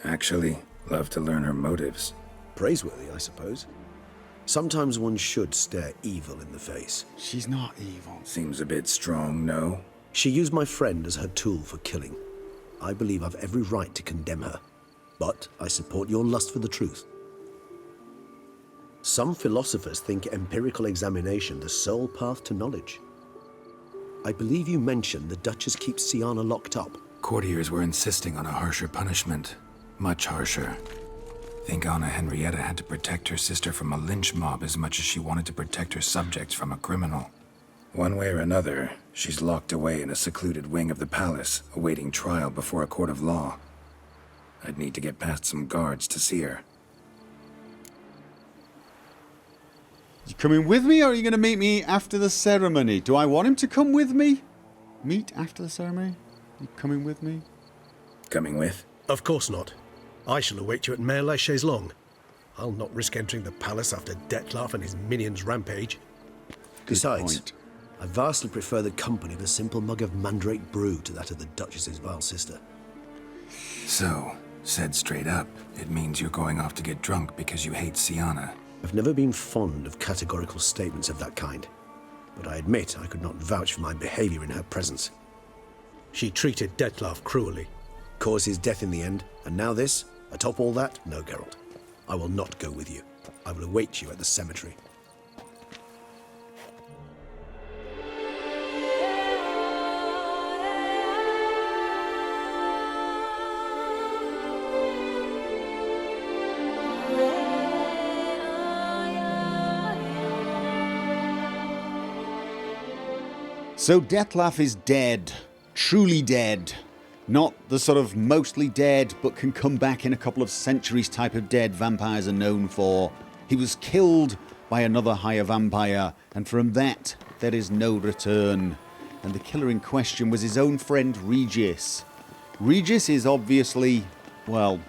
Actually, love to learn her motives. Praiseworthy, I suppose. Sometimes one should stare evil in the face. She's not evil. Seems a bit strong, no? She used my friend as her tool for killing. I believe I've every right to condemn her. But I support your lust for the truth. Some philosophers think empirical examination the sole path to knowledge. I believe you mentioned the Duchess keeps Siana locked up. Courtiers were insisting on a harsher punishment. Much harsher. Think Anna Henrietta had to protect her sister from a lynch mob as much as she wanted to protect her subjects from a criminal. One way or another, she's locked away in a secluded wing of the palace, awaiting trial before a court of law. I'd need to get past some guards to see her. You coming with me, or are you going to meet me after the ceremony? Do I want him to come with me? Meet after the ceremony? You coming with me? Coming with? Of course not. I shall await you at Mare la Chaise-Longue. I'll not risk entering the palace after Dettlaff and his minions rampage. Besides, I vastly prefer the company of a simple mug of Mandrake brew to that of the Duchess's vile sister. So, said straight up, it means you're going off to get drunk because you hate Siana. I've never been fond of categorical statements of that kind, but I admit I could not vouch for my behavior in her presence. She treated Dettlaff cruelly, caused his death in the end, and now this? Atop all that, no, Geralt. I will not go with you. I will await you at the cemetery. So Dettlaff is dead. Truly dead. Not the sort of mostly dead, but can come back in a couple of centuries type of dead vampires are known for. He was killed by another higher vampire, and from that, there is no return. And the killer in question was his own friend Regis. Regis is obviously, well,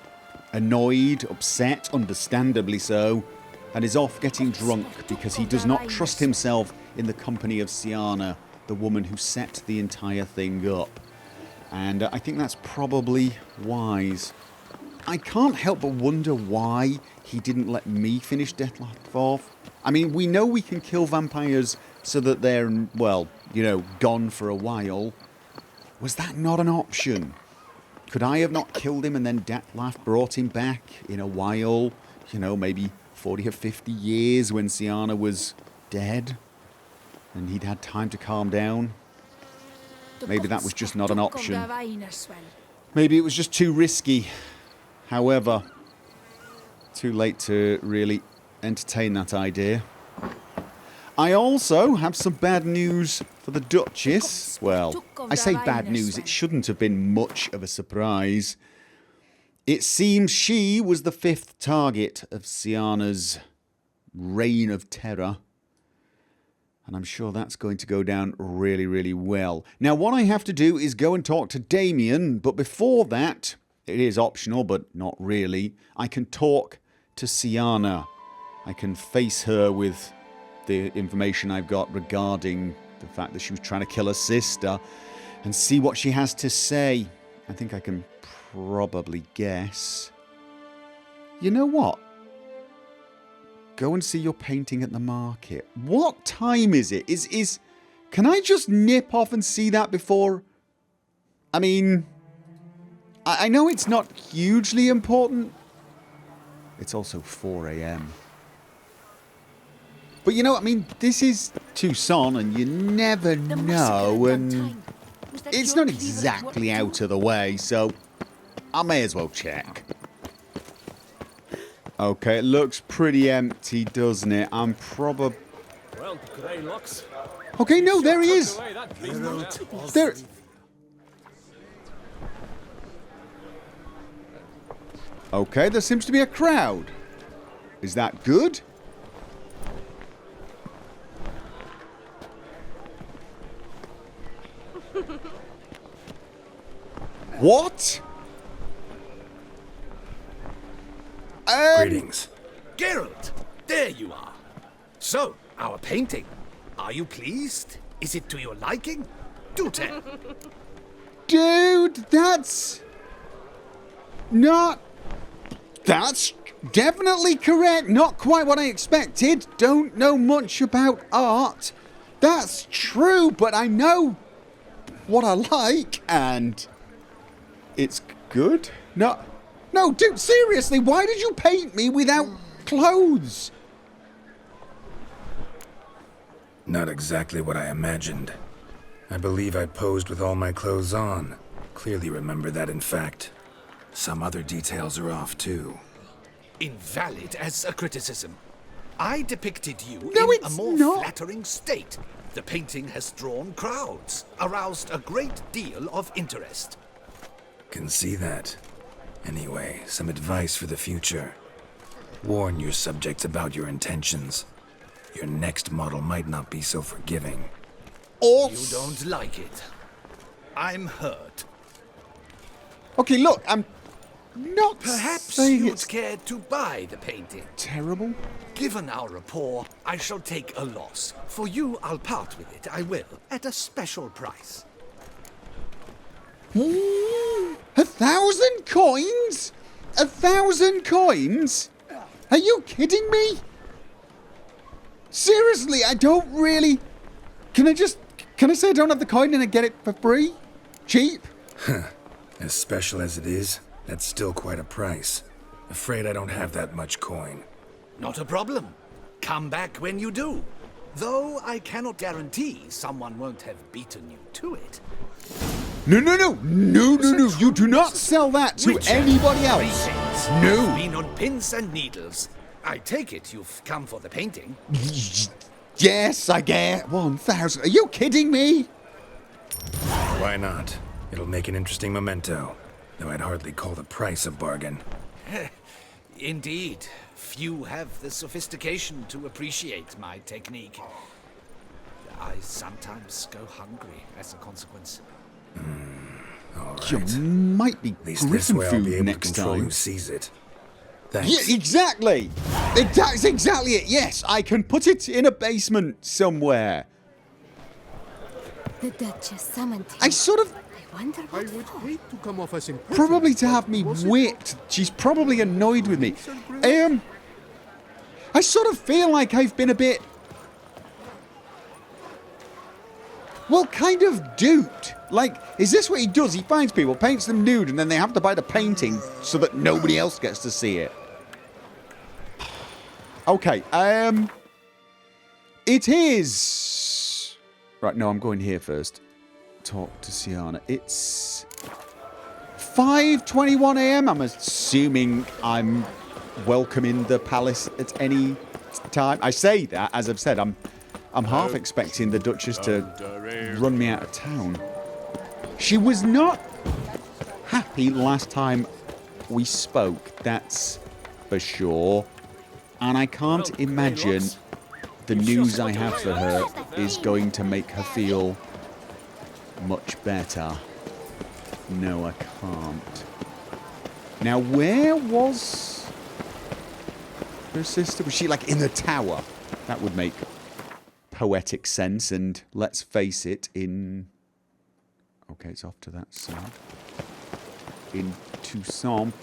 annoyed, upset, understandably so, and is off getting drunk because he does not trust himself in the company of Siana, the woman who set the entire thing up. And I think that's probably wise. I can't help but wonder why he didn't let me finish Dettlaff off. I mean, we know we can kill vampires so that they're, well, you know, gone for a while. Was that not an option? Could I have not killed him and then Dettlaff brought him back in a while? You know, maybe 40 or 50 years when Siana was dead? And he'd had time to calm down? Maybe that was just not an option. Maybe it was just too risky. However, too late to really entertain that idea. I also have some bad news for the Duchess. Well, I say bad news, it shouldn't have been much of a surprise. It seems she was the 5th target of Siana's reign of terror. And I'm sure that's going to go down really, really well. Now, what I have to do is go and talk to Damien. But before that, it is optional, but not really. I can talk to Siana. I can face her with the information I've got regarding the fact that she was trying to kill her sister and see what she has to say. I think I can probably guess. You know what? Go and see your painting at the market. What time is it? Can I just nip off and see that before? I mean, I know it's not hugely important. It's also 4 a.m. But you know, I mean, this is Tucson and you never know, and it's not exactly out of the way, so I may as well check. Okay, it looks pretty empty, doesn't it? I'm probably... Okay, no, there he is! There... Okay, there seems to be a crowd. Is that good? What? Greetings. Geralt, there you are. So, our painting. Are you pleased? Is it to your liking? Do tell. Dude, that's... not That's definitely correct. Not quite what I expected. Don't know much about art. That's true, but I know what I like, and it's good. No, dude, seriously, why did you paint me without clothes? Not exactly what I imagined. I believe I posed with all my clothes on. Clearly remember that, in fact. Some other details are off, too. Invalid as a criticism. I depicted you No, in a it's more not. flattering state. The painting has drawn crowds, aroused a great deal of interest. Can see that. Anyway, some advice for the future. Warn your subjects about your intentions. Your next model might not be so forgiving. Or... You don't like it. I'm hurt. Okay, look, I'm not Perhaps saying you'd it's care to buy the painting. terrible. Given our rapport, I shall take a loss. For you, I'll part with it, I will, at a special price. 1,000 coins? 1,000 coins? Are you kidding me? Seriously, I don't really... Can I say I don't have the coin and I get it for free? Cheap? As special as it is, that's still quite a price. Afraid I don't have that much coin. Not a problem. Come back when you do. Though I cannot guarantee someone won't have beaten you to it. No. You do not sell that to Richard, anybody else. greetings. No. I've been on pins and needles. I take it you've come for the painting. Yes, I get 1,000. Are you kidding me? Why not? It'll make an interesting memento. Though I'd hardly call the price a bargain. Indeed. Few have the sophistication to appreciate my technique. I sometimes go hungry as a consequence. All You right. might be At least this griffin way I'll be food able to next control time. who sees it. Thanks. Yeah, exactly. That's exactly it. Yes, I can put it in a basement somewhere. The Duchess summoned him. I sort of... I wonder I what would for. hate to come off as impertinent, Probably to but have me was it whipped. She's probably annoyed with me. so great? I sort of feel like I've been a bit... Well, kind of duped. Like, is this what he does? He finds people, paints them nude, and then they have to buy the painting so that nobody else gets to see it. Okay, it is... Right, no, I'm going here first. Talk to Siana. It's 5:21 a.m. I'm assuming I'm welcome in the palace at any time. I say that, as I've said, I'm half expecting the Duchess to run me out of town. She was not happy last time we spoke, that's for sure. And I can't imagine the news I have for her is going to make her feel much better. No, I can't. Now, where was her sister? Was she like in the tower? That would make poetic sense, and let's face it, okay, it's off to that side. In Toussaint,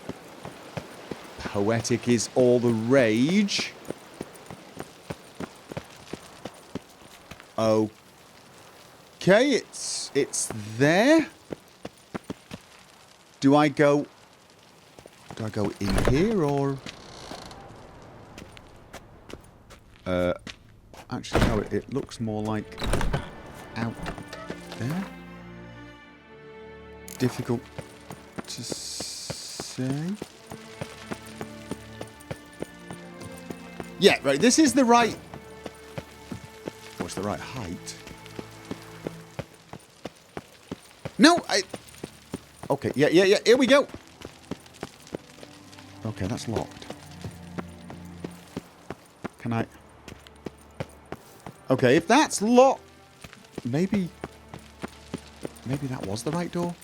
poetic is all the rage. Okay, it's there. Do I go in here or? Actually, no. It looks more like out there. Difficult to say. Yeah, right. This is the right. What's the right height? No, Okay, yeah. Here we go. Okay, that's locked. Can I? Okay, if that's locked, maybe that was the right door.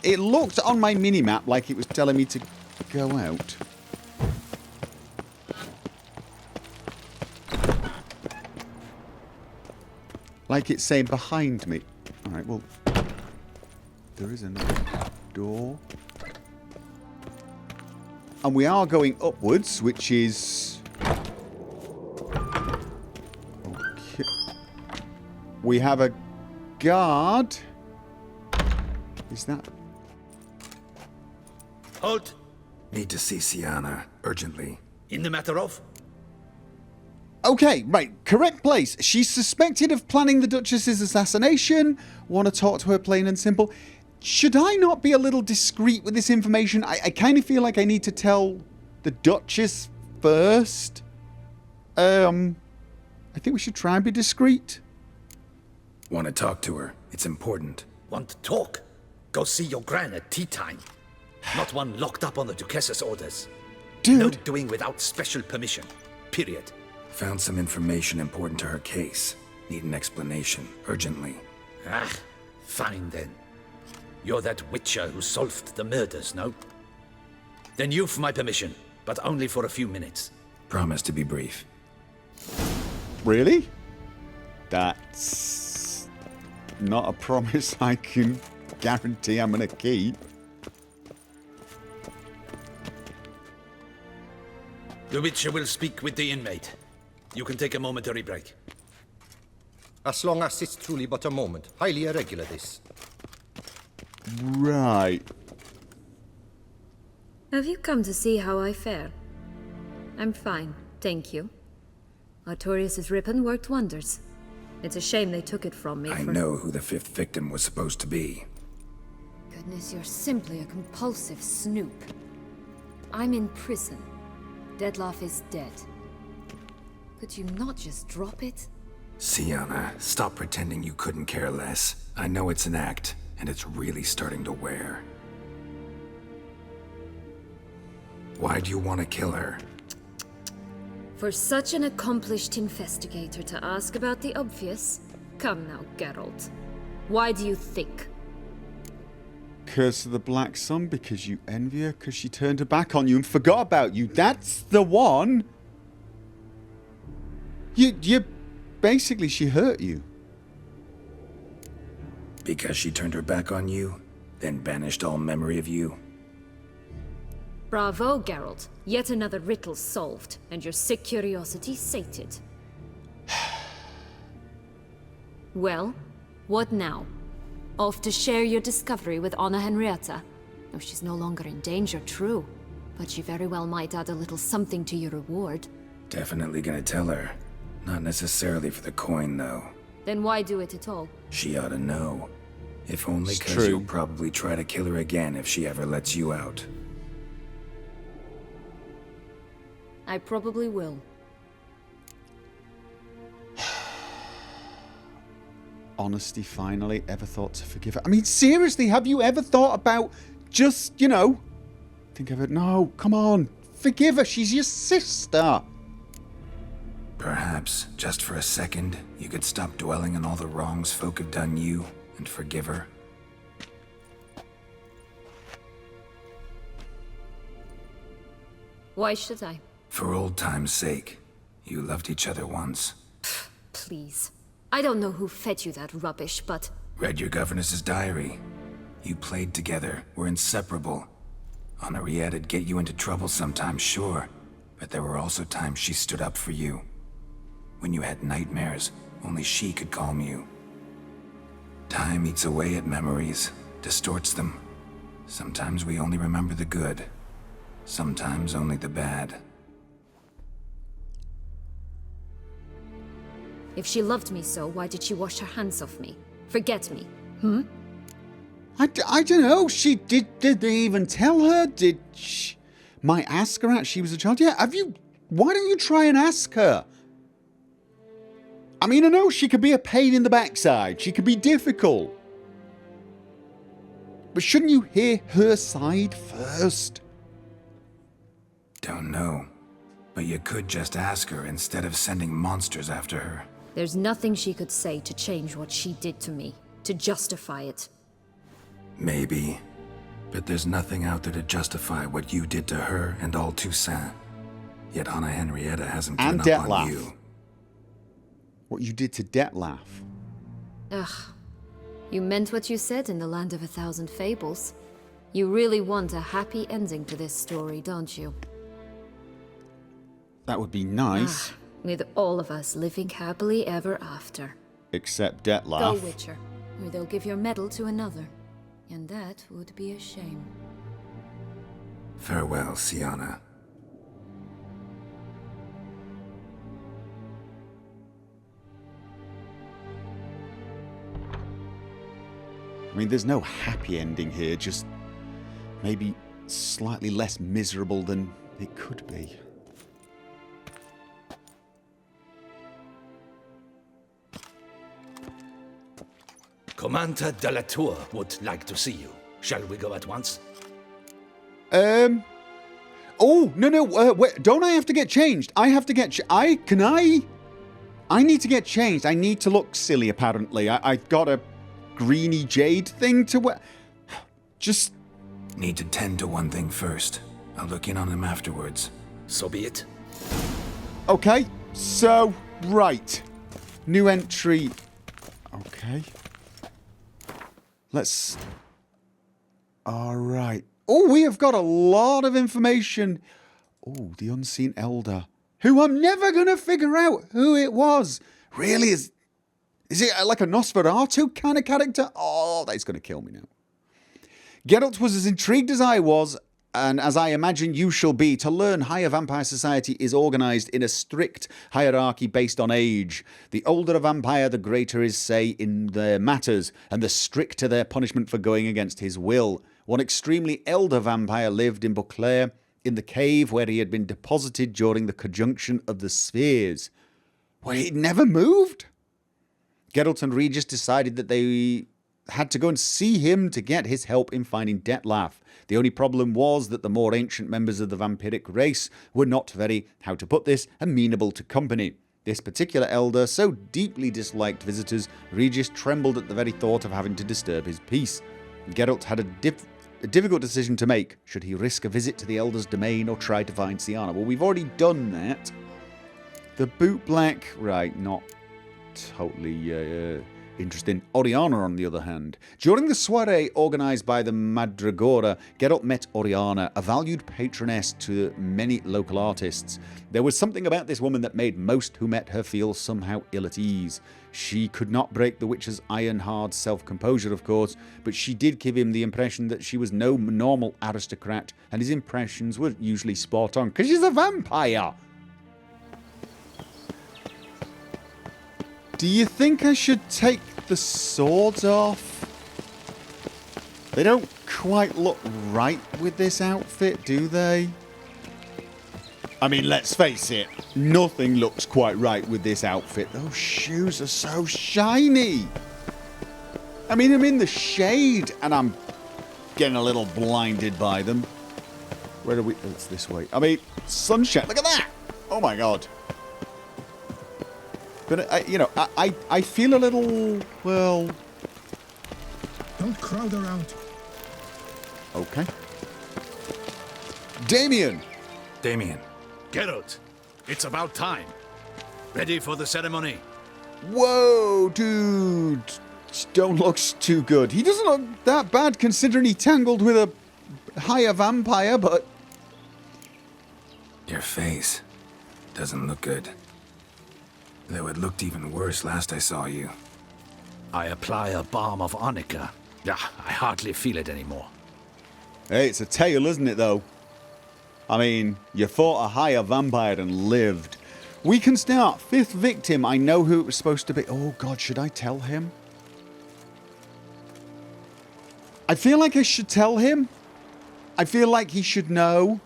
It looked on my mini-map like it was telling me to go out. Like it's saying behind me. Alright, well, there is another door. And we are going upwards, which is... Okay. We have a guard. Is that... Halt! Need to see Siana, urgently. In the matter of? Okay, right. Correct place. She's suspected of planning the Duchess's assassination. Want to talk to her plain and simple. Should I not be a little discreet with this information? I kind of feel like I need to tell the Duchess first. I think we should try and be discreet. Want to talk to her. It's important. Want to talk? Go see your gran at tea time. Not one locked up on the Duchess's orders. Dude. No doing without special permission. Period. Found some information important to her case. Need an explanation, urgently. Ah, fine then. You're that witcher who solved the murders, no? Then you've my permission, but only for a few minutes. Promise to be brief. Really? That's not a promise I can guarantee I'm going to keep. The witcher will speak with the inmate. You can take a momentary break. As long as it's truly but a moment. Highly irregular, this. Right. Have you come to see how I fare? I'm fine, thank you. Artorius' ribbon worked wonders. It's a shame they took it from me I know who the 5th victim was supposed to be. Goodness, you're simply a compulsive snoop. I'm in prison. Detlef is dead. Could you not just drop it? Siana, stop pretending you couldn't care less. I know it's an act, and it's really starting to wear. Why do you want to kill her? For such an accomplished investigator to ask about the obvious? Come now, Geralt. Why do you think? Curse of the Black Sun, because you envy her, because she turned her back on you and forgot about you. That's the one. You basically, she hurt you. Because she turned her back on you, then banished all memory of you? Bravo, Geralt. Yet another riddle solved, and your sick curiosity sated. Well, what now? Off to share your discovery with Anna Henrietta? Oh, she's no longer in danger, true. But she very well might add a little something to your reward. Definitely gonna tell her. Not necessarily for the coin, though. Then why do it at all? She ought to know. If only It's because true. you'll probably try to kill her again if she ever lets you out. I probably will. Honesty, finally. Ever thought to forgive her? I mean, seriously, have you ever thought about just, think of it? No, come on. Forgive her. She's your sister. Perhaps, just for a second, you could stop dwelling on all the wrongs folk have done you and forgive her. Why should I? For old time's sake. You loved each other once. Please. I don't know who fed you that rubbish, but... Read your governess's diary. You played together, were inseparable. Henriette'd get you into trouble sometimes, sure, but there were also times she stood up for you. When you had nightmares, only she could calm you. Time eats away at memories, distorts them. Sometimes we only remember the good, sometimes only the bad. If she loved me so, why did she wash her hands off me? Forget me? I don't know. Did they even tell her? Did she... Might ask her out? She was a child? Yeah, why don't you try and ask her? I mean, I know she could be a pain in the backside. She could be difficult. But shouldn't you hear her side first? Don't know, but you could just ask her instead of sending monsters after her. There's nothing she could say to change what she did to me, to justify it. Maybe, but there's nothing out there to justify what you did to her and all Toussaint. Yet Anna Henrietta hasn't given And up on Detlef. you. What you did to Detlef. Ugh. You meant what you said in the Land of a Thousand Fables. You really want a happy ending to this story, don't you? That would be nice. With all of us living happily ever after. Except Go, Detlaf. Witcher, or they'll give your medal to another. And that would be a shame. Farewell, Siana. I mean, there's no happy ending here, just maybe slightly less miserable than it could be. Commander de la Tour would like to see you. Shall we go at once? Oh, no, wait, don't I have to get changed? I have to get... I need to get changed. I need to look silly, apparently. I've got a greeny jade thing to wear. Just... Need to tend to one thing first. I'll look in on him afterwards. So be it. Okay, so, right. New entry. Okay. Let's... Alright. Oh, we have got a lot of information. Oh, the Unseen Elder. Who I'm never going to figure out who it was. Really? Is it like a Nosferatu kind of character? Oh, that's going to kill me now. Geralt was as intrigued as I was, and as I imagine you shall be, to learn higher vampire society is organised in a strict hierarchy based on age. The older a vampire, the greater his say in their matters, and the stricter their punishment for going against his will. One extremely elder vampire lived in Beauclair, in the cave where he had been deposited during the conjunction of the spheres. Well, he'd never moved? Geralt and Regis decided that they had to go and see him to get his help in finding Detlaf. The only problem was that the more ancient members of the vampiric race were not very, how to put this, amenable to company. This particular elder so deeply disliked visitors, Regis trembled at the very thought of having to disturb his peace. Geralt had a difficult decision to make. Should he risk a visit to the elder's domain or try to find Siana? Well, we've already done that. The bootblack, right, not totally interesting. Oriana, on the other hand. During the soiree organised by the Mandragora, Geralt met Oriana, a valued patroness to many local artists. There was something about this woman that made most who met her feel somehow ill at ease. She could not break the witch's iron-hard self-composure, of course, but she did give him the impression that she was no normal aristocrat, and his impressions were usually spot on, because she's a vampire! Do you think I should take the swords off? They don't quite look right with this outfit, do they? I mean, let's face it, nothing looks quite right with this outfit. Those shoes are so shiny. I mean, I'm in the shade and I'm getting a little blinded by them. Where are we? Oh, it's this way. I mean, sunshine. Look at that. Oh my God. But, I feel a little, well... Don't crowd around. Okay. Damien! Damien. Geralt, it's about time. Ready for the ceremony? Whoa, dude. Don't look too good. He doesn't look that bad considering he tangled with a higher vampire, but... Your face doesn't look good. Though it looked even worse last I saw you. I apply a balm of arnica. Yeah, I hardly feel it anymore. Hey, it's a tale, isn't it, though? I mean, you fought a higher vampire and lived. We can start. 5th victim. I know who it was supposed to be. Oh, God, should I tell him? I feel like I should tell him. I feel like he should know.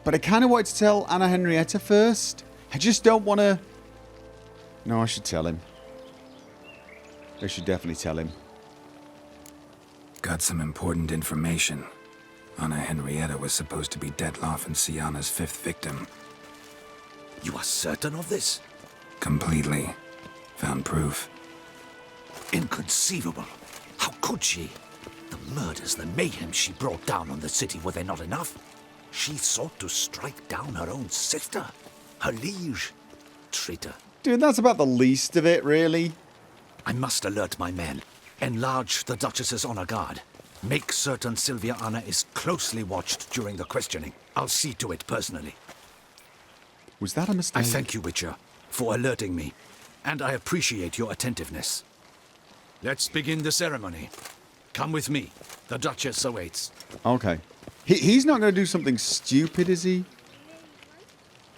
But I kind of wanted to tell Anna Henrietta first. I just don't want to... No, I should tell him. I should definitely tell him. Got some important information. Anna Henrietta was supposed to be Detlaf and Siana's 5th victim. You are certain of this? Completely. Found proof. Inconceivable. How could she? The murders, the mayhem she brought down on the city, were they not enough? She sought to strike down her own sister. Her liege. Traitor. Dude, that's about the least of it, really. I must alert my men. Enlarge the Duchess's honor guard. Make certain Silviana is closely watched during the questioning. I'll see to it personally. Was that a mistake? I thank you, Witcher, for alerting me, and I appreciate your attentiveness. Let's begin the ceremony. Come with me. The Duchess awaits. Okay. He's not going to do something stupid, is he?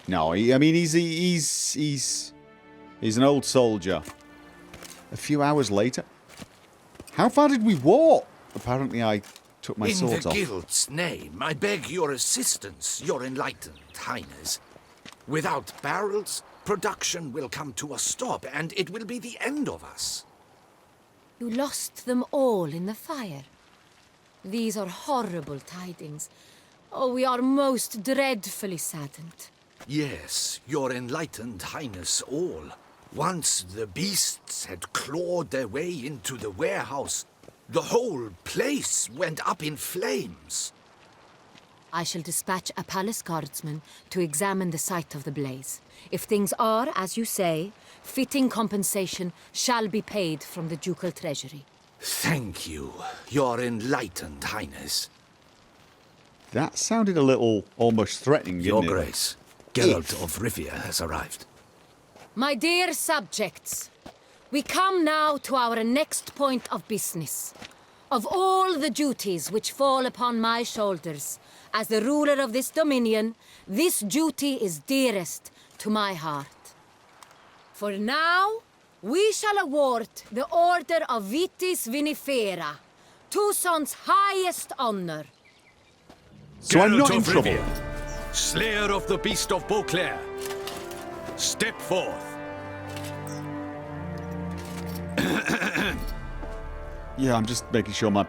No, I mean, he's an old soldier. A few hours later. How far did we walk? Apparently I took my sword off. In the guild's name, I beg your assistance, your enlightened highness. Without barrels, production will come to a stop, and it will be the end of us. You lost them all in the fire. These are horrible tidings. Oh, we are most dreadfully saddened. Yes, your enlightened highness all. Once the beasts had clawed their way into the warehouse, the whole place went up in flames. I shall dispatch a palace guardsman to examine the site of the blaze. If things are, as you say, fitting compensation shall be paid from the ducal treasury. Thank you, your enlightened highness. That sounded a little almost threatening, Your didn't it? Grace, Geralt of Rivia has arrived. My dear subjects, we come now to our next point of business. Of all the duties which fall upon my shoulders, as the ruler of this dominion, this duty is dearest to my heart. For now, we shall award the Order of Vitis Vinifera, Tucson's highest honor. So I'm not Geralt in of trouble. Rivia, Slayer of the Beast of Beauclair, step forth. Yeah, I'm just making sure my...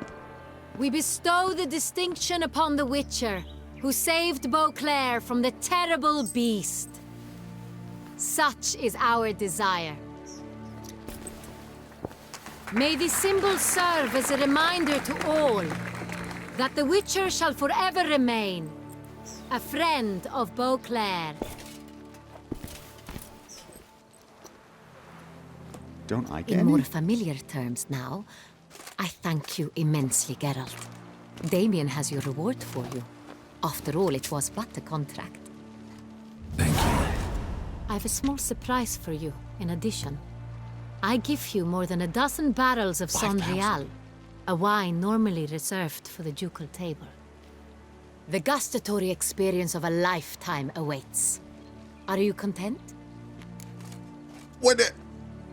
We bestow the distinction upon the Witcher, who saved Beauclair from the terrible beast. Such is our desire. May the symbol serve as a reminder to all that the Witcher shall forever remain a friend of Beauclair. Don't I get In any? more familiar terms now, I thank you immensely, Geralt. Damien has your reward for you. After all, it was but a contract. Thank you. I have a small surprise for you, in addition. I give you more than a dozen barrels of Sonrial, a wine normally reserved for the ducal table. The gustatory experience of a lifetime awaits. Are you content? What?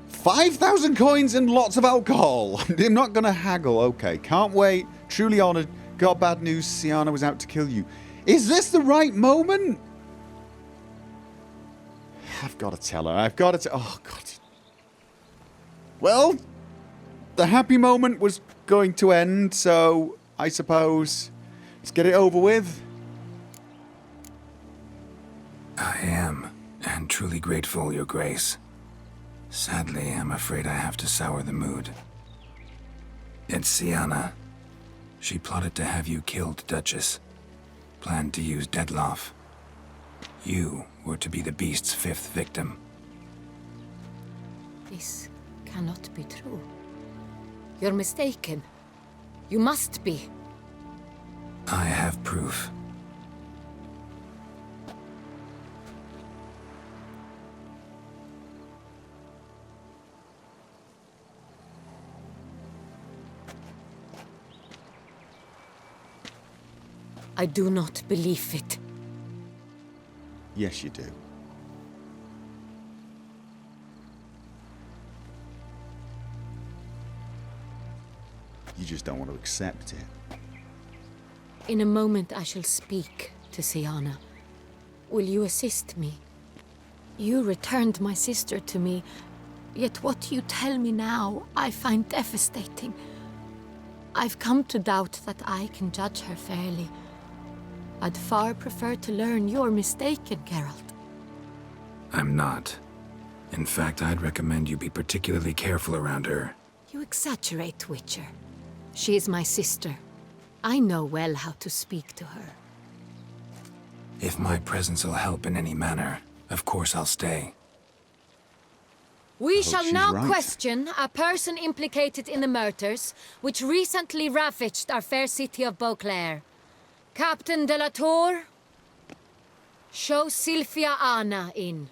5,000 coins and lots of alcohol. I'm not going to haggle. Okay, can't wait. Truly honoured. Got bad news. Siana was out to kill you. Is this the right moment? I've got to tell her. I've got to... Oh, God. Well, the happy moment was going to end, so I suppose let's get it over with. I am, and truly grateful, Your Grace. Sadly, I'm afraid I have to sour the mood. It's Siana. She plotted to have you killed, Duchess. Planned to use Dettlaff. You were to be the beast's fifth victim. This cannot be true. You're mistaken. You must be. I have proof. I do not believe it. Yes, you do. You just don't want to accept it. In a moment I shall speak to Siana. Will you assist me? You returned my sister to me, yet what you tell me now I find devastating. I've come to doubt that I can judge her fairly. I'd far prefer to learn you're mistaken, Geralt. I'm not. In fact, I'd recommend you be particularly careful around her. You exaggerate, Witcher. She is my sister. I know well how to speak to her. If my presence will help in any manner, of course I'll stay. We hope shall she's now right. question a person implicated in the murders which recently ravaged our fair city of Beauclair. Captain de la Tour, show Sylvia Anna in.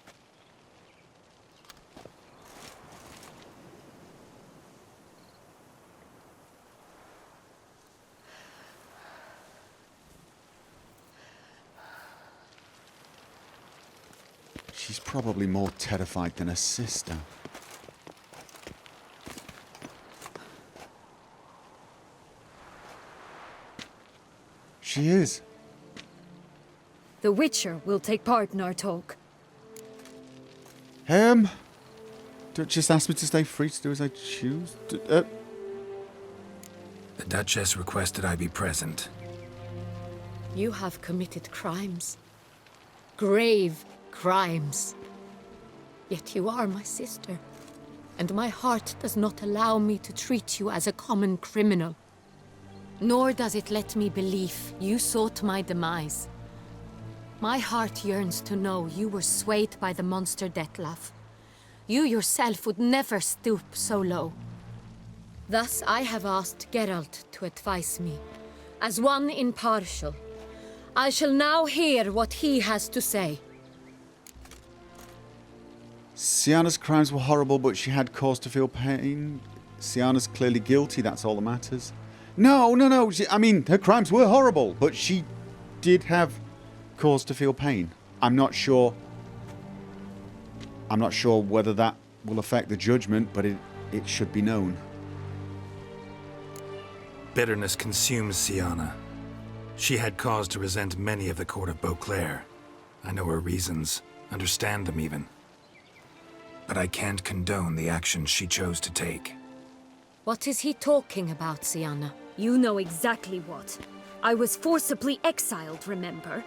She's probably more terrified than her sister. She is. The Witcher will take part in our talk. Just ask me to stay free to do as I choose. The Duchess requested I be present. You have committed crimes. Grave crimes. Yet you are my sister, and my heart does not allow me to treat you as a common criminal. Nor does it let me believe you sought my demise. My heart yearns to know you were swayed by the monster Detlef. You yourself would never stoop so low. Thus I have asked Geralt to advise me, as one impartial. I shall now hear what he has to say. Siana's crimes were horrible, but she had cause to feel pain. Siana's clearly guilty, that's all that matters. No. I mean, her crimes were horrible, but she did have cause to feel pain. I'm not sure whether that will affect the judgment, but it should be known. Bitterness consumes Siana. She had cause to resent many of the court of Beauclair. I know her reasons, understand them even. But I can't condone the actions she chose to take. What is he talking about, Siana? You know exactly what. I was forcibly exiled, remember?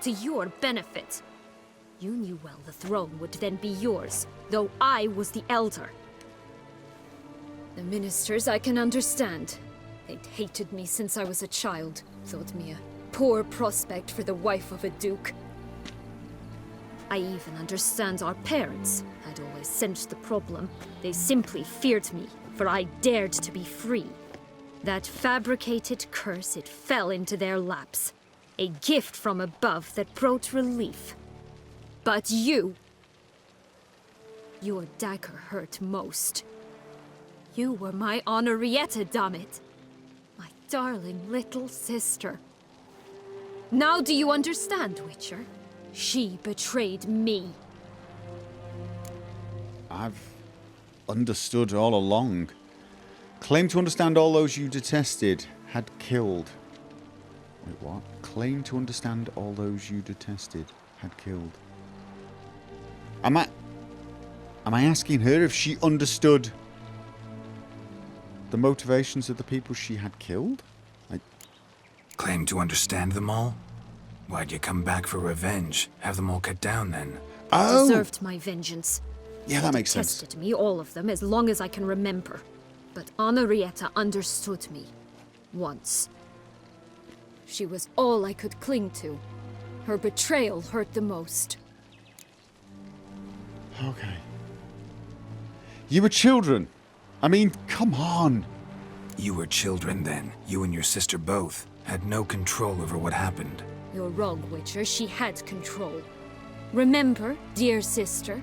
To your benefit. You knew well the throne would then be yours, though I was the elder. The ministers I can understand. They'd hated me since I was a child, thought me a poor prospect for the wife of a duke. I even understand our parents had always sensed the problem. They simply feared me, for I dared to be free. That fabricated curse, it fell into their laps. A gift from above that brought relief. But you... Your dagger hurt most. You were my Henrietta, damn it. My darling little sister. Now do you understand, Witcher? She betrayed me. I've understood all along. Claim to understand all those you detested had killed. Wait, what? Claim to understand all those you detested had killed. Am I asking her if she understood the motivations of the people she had killed? Claim to understand them all? Why'd you come back for revenge? Have them all cut down then? Oh! Deserved my vengeance. Yeah, that makes sense. Detested me, all of them, as long as I can remember. But Henrietta understood me. Once. She was all I could cling to. Her betrayal hurt the most. Okay. You were children. I mean, come on. You were children then. You and your sister both had no control over what happened. You're wrong, Witcher. She had control. Remember, dear sister,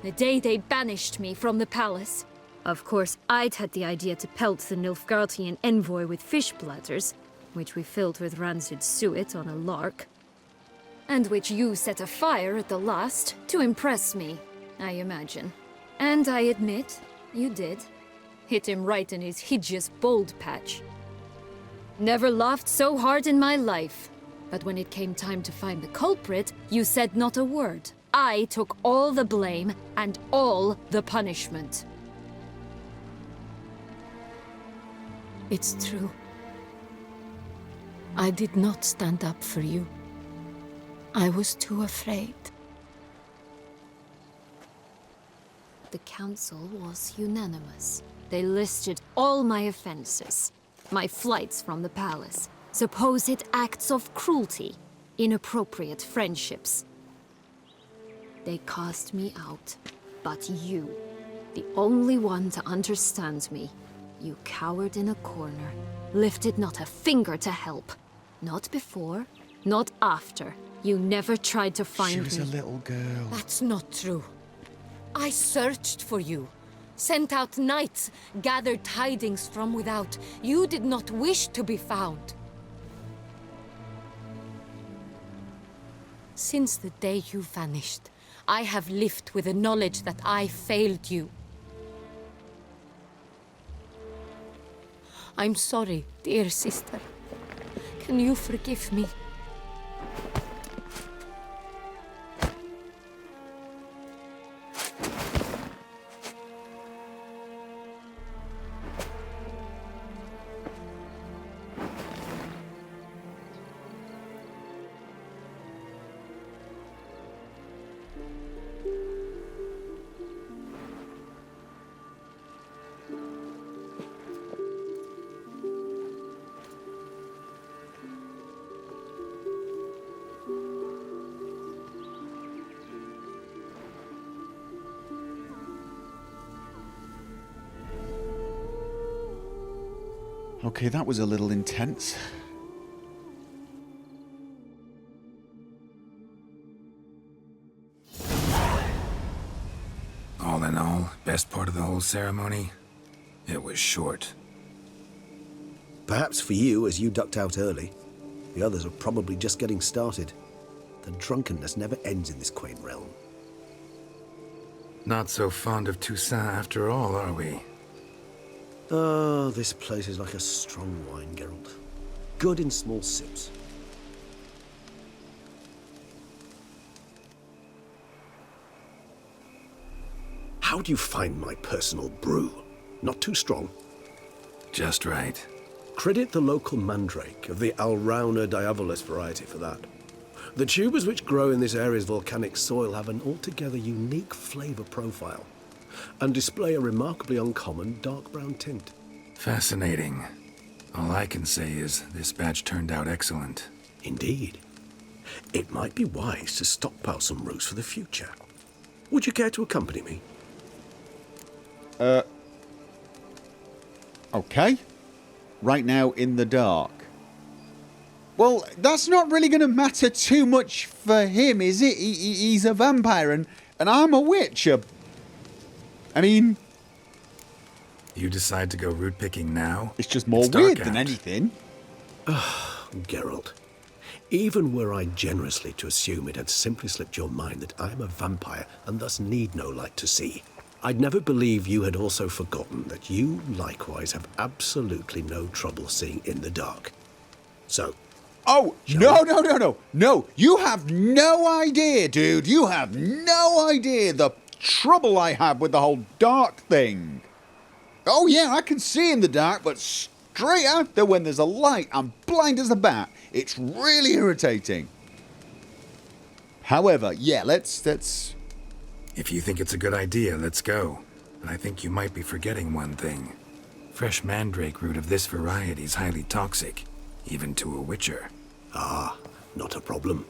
the day they banished me from the palace? Of course, I'd had the idea to pelt the Nilfgaardian envoy with fish bladders, which we filled with rancid suet on a lark. And which you set afire at the last, to impress me, I imagine. And I admit, you did. Hit him right in his hideous bald patch. Never laughed so hard in my life. But when it came time to find the culprit, you said not a word. I took all the blame and all the punishment. It's true. I did not stand up for you. I was too afraid. The council was unanimous. They listed all my offenses. My flights from the palace. Supposed acts of cruelty. Inappropriate friendships. They cast me out. But you. The only one to understand me. You cowered in a corner. Lifted not a finger to help. Not before, not after. You never tried to find me. She was a little girl. That's not true. I searched for you. Sent out knights, gathered tidings from without. You did not wish to be found. Since the day you vanished, I have lived with the knowledge that I failed you. I'm sorry, dear sister. Can you forgive me? Okay, that was a little intense. All in all, best part of the whole ceremony? It was short. Perhaps for you, as you ducked out early. The others are probably just getting started. The drunkenness never ends in this quaint realm. Not so fond of Toussaint after all, are we? Oh, this place is like a strong wine, Geralt. Good in small sips. How do you find my personal brew? Not too strong? Just right. Credit the local Mandrake of the Alrauna diavolis variety for that. The tubers which grow in this area's volcanic soil have an altogether unique flavour profile and display a remarkably uncommon dark brown tint. Fascinating. All I can say is this batch turned out excellent. Indeed. It might be wise to stockpile some roots for the future. Would you care to accompany me? Okay. Right now in the dark. Well, that's not really going to matter too much for him, is it? He's a vampire and I'm a witch. I mean... You decide to go root picking now? It's just more It's dark weird than out. anything. Geralt, even were I generously to assume it had simply slipped your mind that I am a vampire and thus need no light to see, I'd never believe you had also forgotten that you likewise have absolutely no trouble seeing in the dark. So... Oh, no, you have no idea, dude. You have no idea the trouble I have with the whole dark thing. Oh yeah, I can see in the dark, but straight after when there's a light, I'm blind as a bat. It's really irritating. However, yeah, let's... If you think it's a good idea, let's go. But I think you might be forgetting one thing. Fresh mandrake root of this variety is highly toxic, even to a witcher. Ah, not a problem.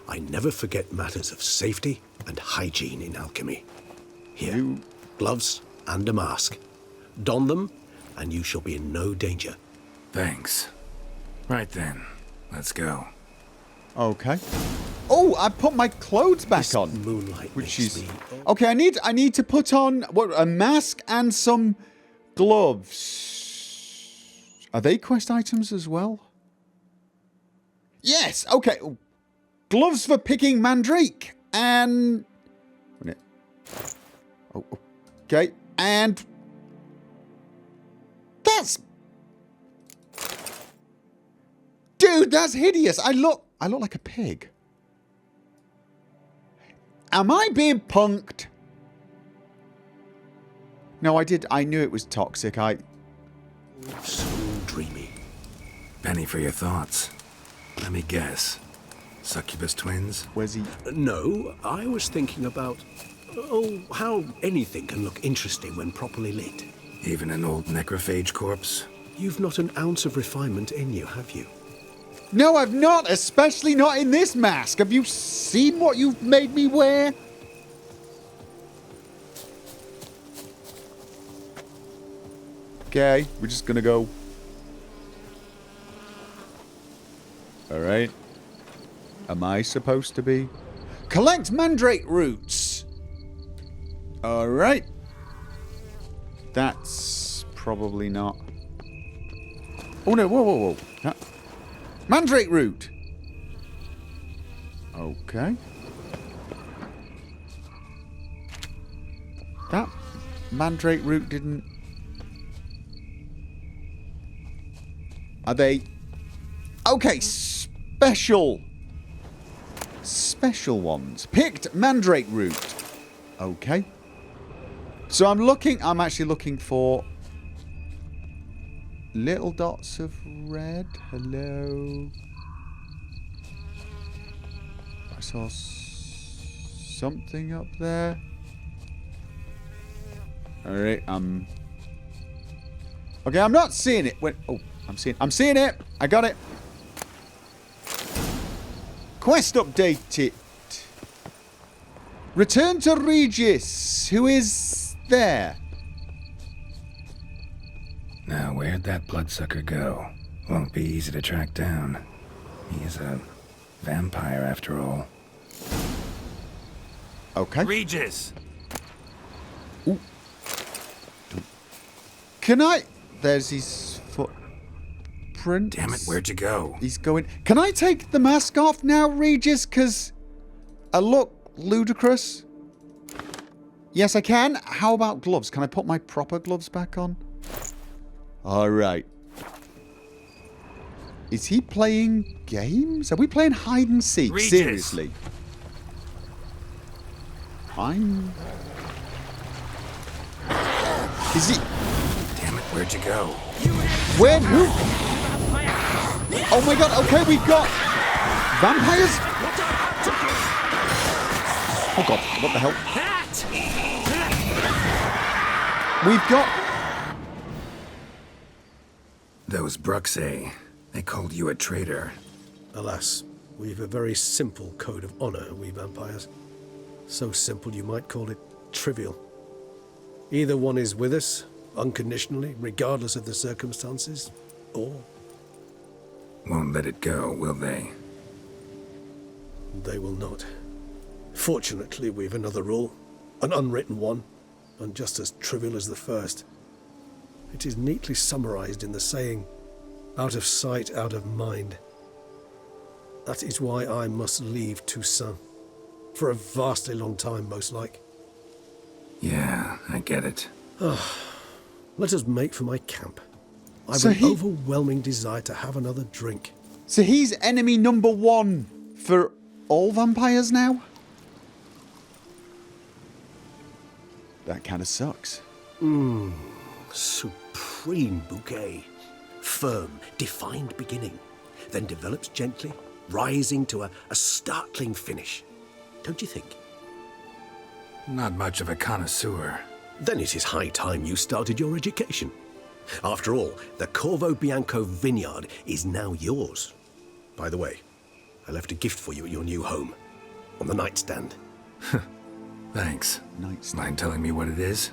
I never forget matters of safety and hygiene in alchemy. Here, gloves and a mask. Don them, and you shall be in no danger. Thanks. Right then, let's go. Okay. Oh, I put my clothes back This on. moonlight Which makes is... me... Okay, I need to put on a mask and some gloves. Are they quest items as well? Yes, okay. Gloves for picking Mandrake. And... Oh, okay. And... That's... Dude, that's hideous. I look like a pig. Am I being punked? No, I knew it was toxic. So dreamy. Penny for your thoughts. Let me guess. Succubus twins? Where's he? No, I was thinking about... Oh, how anything can look interesting when properly lit. Even an old necrophage corpse? You've not an ounce of refinement in you, have you? No, I've not. Especially not in this mask. Have you seen what you've made me wear? Okay, we're just gonna go. Alright. Am I supposed to be? Collect Mandrake roots! Alright. That's probably not. Oh no, whoa, whoa, whoa. Huh? Mandrake root! Okay. That Mandrake root didn't... Are they... Okay, special. Special ones. Picked Mandrake root. Okay. So I'm actually looking for little dots of red. Hello. I saw something up there. Alright, okay, I'm not seeing it. Wait, oh, I'm seeing it. I got it. Quest updated. Return to Regis, who is there. Now, where'd that bloodsucker go? Won't be easy to track down. He is a vampire, after all. Okay. Regis! Ooh. Can I... There's his footprint. Damn it, where'd you go? He's going... Can I take the mask off now, Regis? Because I look ludicrous. Yes, I can. How about gloves? Can I put my proper gloves back on? Alright. Is he playing games? Are we playing hide and seek? Regis. Seriously. Is he... Damn it, where'd you go? Where? Who? Oh my god, okay, we've got... Vampires? Oh god, what the hell? We've got... Those Bruxae, they called you a traitor. Alas, we've a very simple code of honor, we vampires. So simple you might call it trivial. Either one is with us, unconditionally, regardless of the circumstances, or... Won't let it go, will they? They will not. Fortunately, we've another rule, an unwritten one, and just as trivial as the first. It is neatly summarized in the saying, out of sight, out of mind. That is why I must leave Toussaint. For a vastly long time, most like. Yeah, I get it. Let us make for my camp. I've So an he- overwhelming desire to have another drink. So he's enemy number one for all vampires now? That kind of sucks. Supreme bouquet. Firm, defined beginning. Then develops gently, rising to a startling finish. Don't you think? Not much of a connoisseur. Then it is high time you started your education. After all, the Corvo Bianco vineyard is now yours. By the way, I left a gift for you at your new home. On the nightstand. Thanks. Nice. Mind telling me what it is?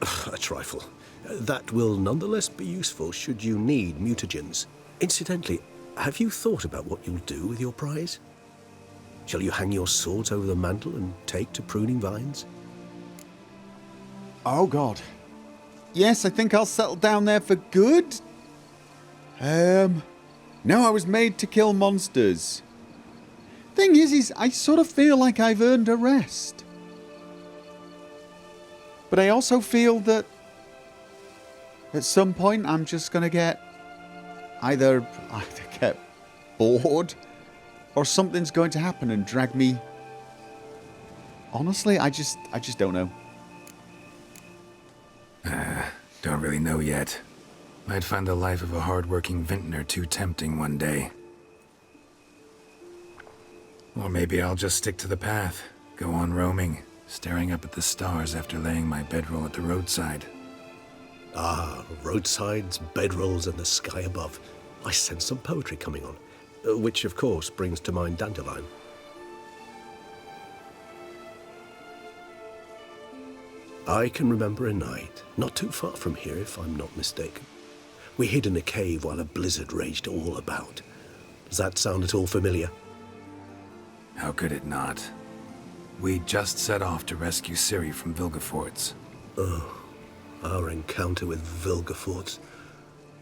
A trifle. That will nonetheless be useful should you need mutagens. Incidentally, have you thought about what you'll do with your prize? Shall you hang your swords over the mantle and take to pruning vines? Oh god. Yes, I think I'll settle down there for good. No, I was made to kill monsters. Thing is I sort of feel like I've earned a rest. But I also feel that at some point I'm just going to get either get bored or something's going to happen and drag me. Honestly, I just don't know. Don't really know yet. Might find the life of a hard-working vintner too tempting one day. Or maybe I'll just stick to the path, go on roaming, staring up at the stars after laying my bedroll at the roadside. Ah, roadsides, bedrolls, and the sky above. I sense some poetry coming on, which of course brings to mind Dandelion. I can remember a night, not too far from here if I'm not mistaken. We hid in a cave while a blizzard raged all about. Does that sound at all familiar? How could it not? We just set off to rescue Ciri from Vilgefortz. Our encounter with Vilgefortz.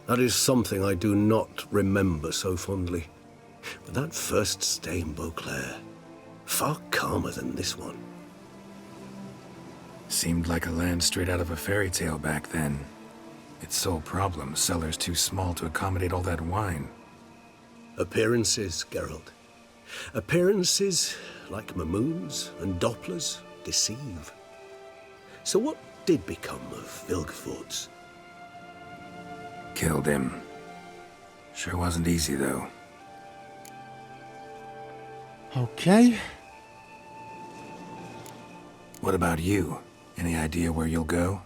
That is something I do not remember so fondly. But that first stay in Beauclair, far calmer than this one. Seemed like a land straight out of a fairy tale back then. Its sole problem, cellars too small to accommodate all that wine. Appearances, Geralt. Appearances, like Mamoons and Dopplers, deceive. So what did become of Vilgefortz? Killed him. Sure wasn't easy, though. Okay. What about you? Any idea where you'll go?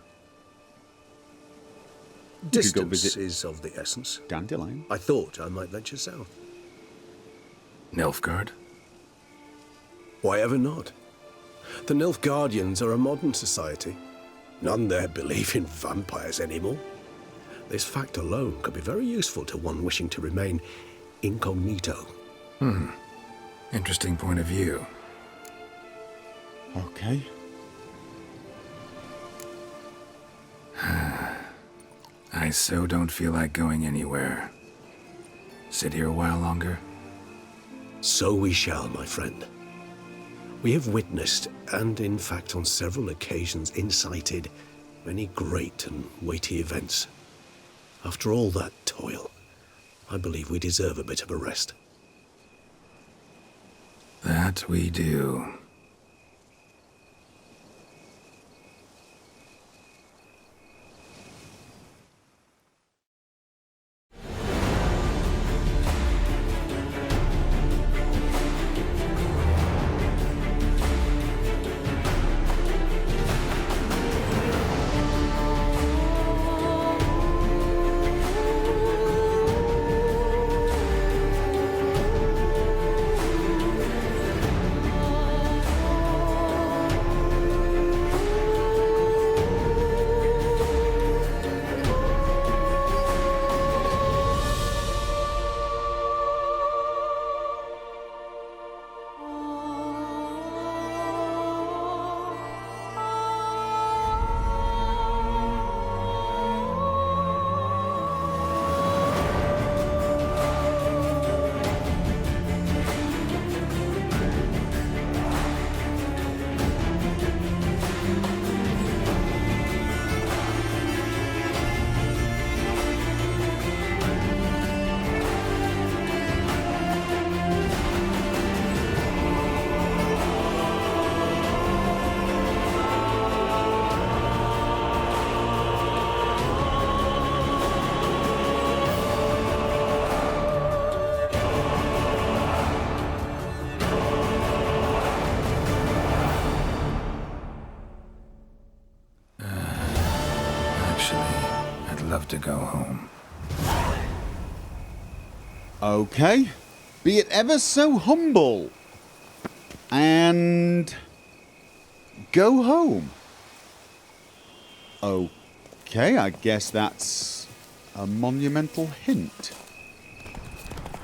Distance is of the essence. Dandelion. I thought I might venture south. Nilfgaard? Why ever not? The Nilfgaardians are a modern society. None there believe in vampires anymore. This fact alone could be very useful to one wishing to remain incognito. Interesting point of view. Okay. I so don't feel like going anywhere. Sit here a while longer? So we shall, my friend. We have witnessed, and in fact on several occasions incited, many great and weighty events. After all that toil, I believe we deserve a bit of a rest. That we do. Love to go home. Okay. Be it ever so humble. And go home. Okay, I guess that's a monumental hint.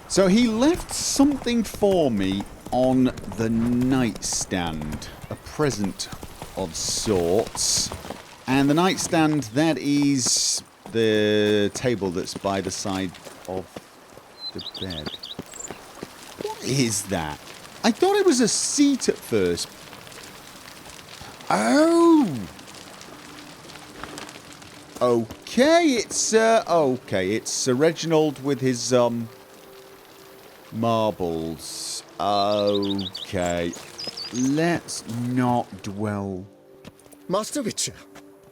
So he left something for me on the nightstand. A present of sorts. And the nightstand, that is the table that's by the side of the bed. What is that? I thought it was a seat at first. Oh! Okay, it's Reginald with his, marbles. Okay. Let's not dwell. Master Witcher,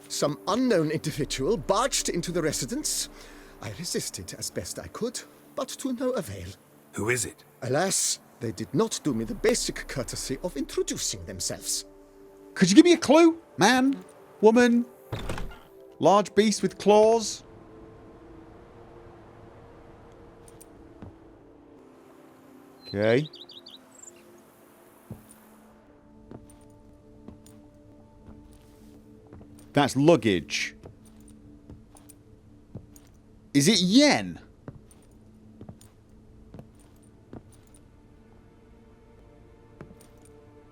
some unknown individual barged into the residence. I resisted as best I could, but to no avail. Who is it? Alas, they did not do me the basic courtesy of introducing themselves. Could you give me a clue? Man? Woman? Large beast with claws? Okay. That's luggage. Is it yen?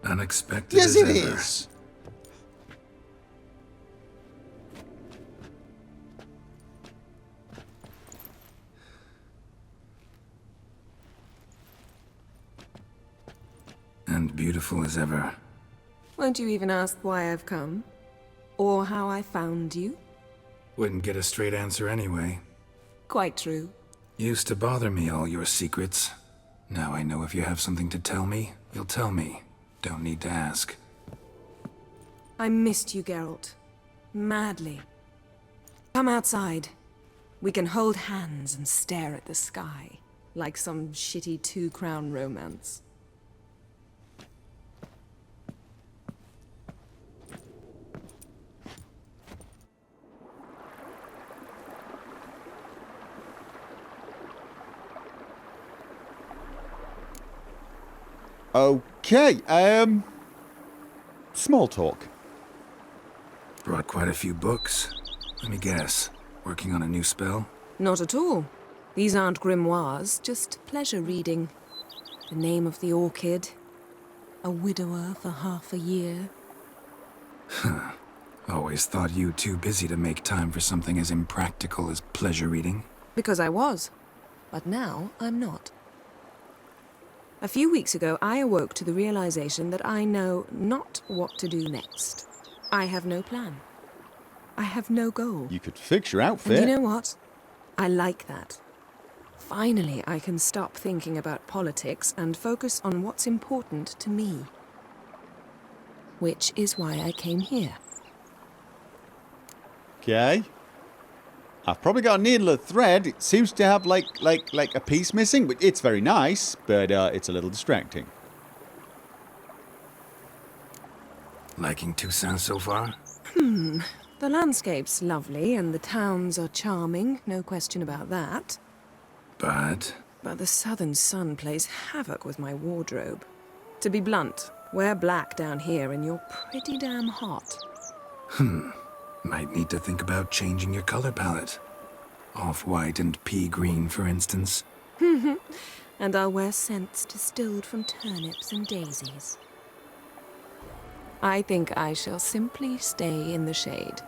Unexpected Yes, as it ever. is. And beautiful as ever. Won't you even ask why I've come? Or how I found you? Wouldn't get a straight answer anyway. Quite true. Used to bother me, all your secrets. Now I know if you have something to tell me, you'll tell me. Don't need to ask. I missed you, Geralt. Madly. Come outside. We can hold hands and stare at the sky, like some shitty two-crown romance. Okay, small talk. Brought quite a few books. Let me guess. Working on a new spell? Not at all. These aren't grimoires, just pleasure reading. The Name of the Orchid. A widower for half a year. Always thought you too busy to make time for something as impractical as pleasure reading. Because I was. But now I'm not. A few weeks ago, I awoke to the realization that I know not what to do next. I have no plan. I have no goal. You could fix your outfit. And you know what? I like that. Finally, I can stop thinking about politics and focus on what's important to me. Which is why I came here. Okay. I've probably got a needle and thread. It seems to have like a piece missing, but it's very nice, but it's a little distracting. Liking Toussaint so far? The landscape's lovely and the towns are charming, no question about that. But But the southern sun plays havoc with my wardrobe. To be blunt, wear black down here and you're pretty damn hot. might need to think about changing your color palette. Off-white and pea green, for instance. And I'll wear scents distilled from turnips and daisies. I think I shall simply stay in the shade.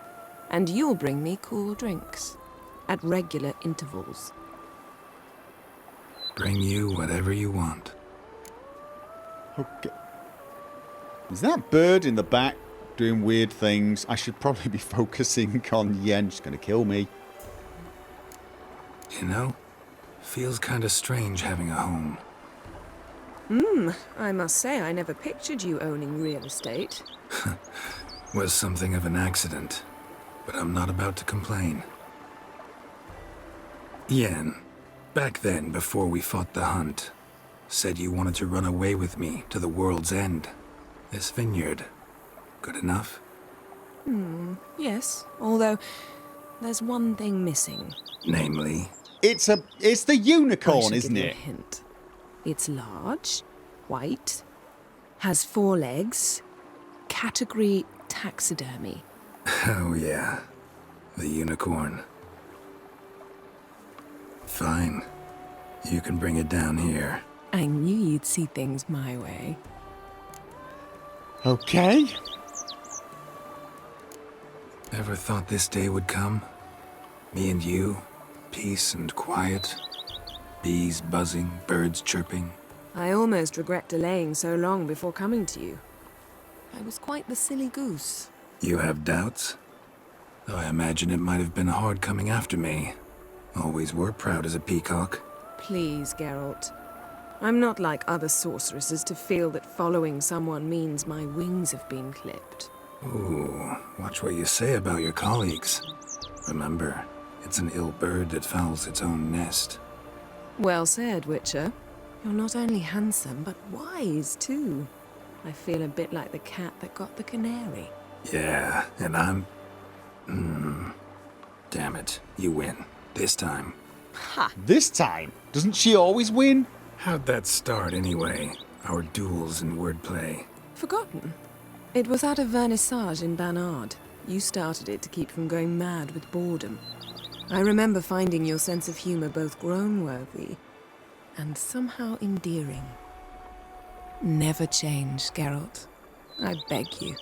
And you'll bring me cool drinks. At regular intervals. Bring you whatever you want. Okay. Is that bird in the back doing weird things? I should probably be focusing on Yen. She's going to kill me. You know, feels kinda strange having a home. I must say I never pictured you owning real estate. Was something of an accident, but I'm not about to complain. Yen, back then, before we fought the hunt, said you wanted to run away with me to the world's end. This vineyard, good enough? Yes, although there's one thing missing. Namely, It's the I unicorn, shall isn't give you a it? hint. It's large, white, has 4 legs, category taxidermy. oh yeah, the unicorn. Fine, you can bring it down here. I knew you'd see things my way. Okay. Ever thought this day would come? Me and you, peace and quiet, bees buzzing, birds chirping. I almost regret delaying so long before coming to you. I was quite the silly goose. You have doubts? Though I imagine it might have been hard coming after me. Always were proud as a peacock. Please, Geralt. I'm not like other sorceresses to feel that following someone means my wings have been clipped. Ooh, watch what you say about your colleagues. Remember, it's an ill bird that fouls its own nest. Well said, Witcher. You're not only handsome, but wise, too. I feel a bit like the cat that got the canary. Yeah, and I'm... Damn it, you win. This time. This time? Doesn't she always win? How'd that start, anyway? Our duels and wordplay. Forgotten. It was at a vernissage in Banard. You started it to keep from going mad with boredom. I remember finding your sense of humor both groan-worthy and somehow endearing. Never change, Geralt. I beg you.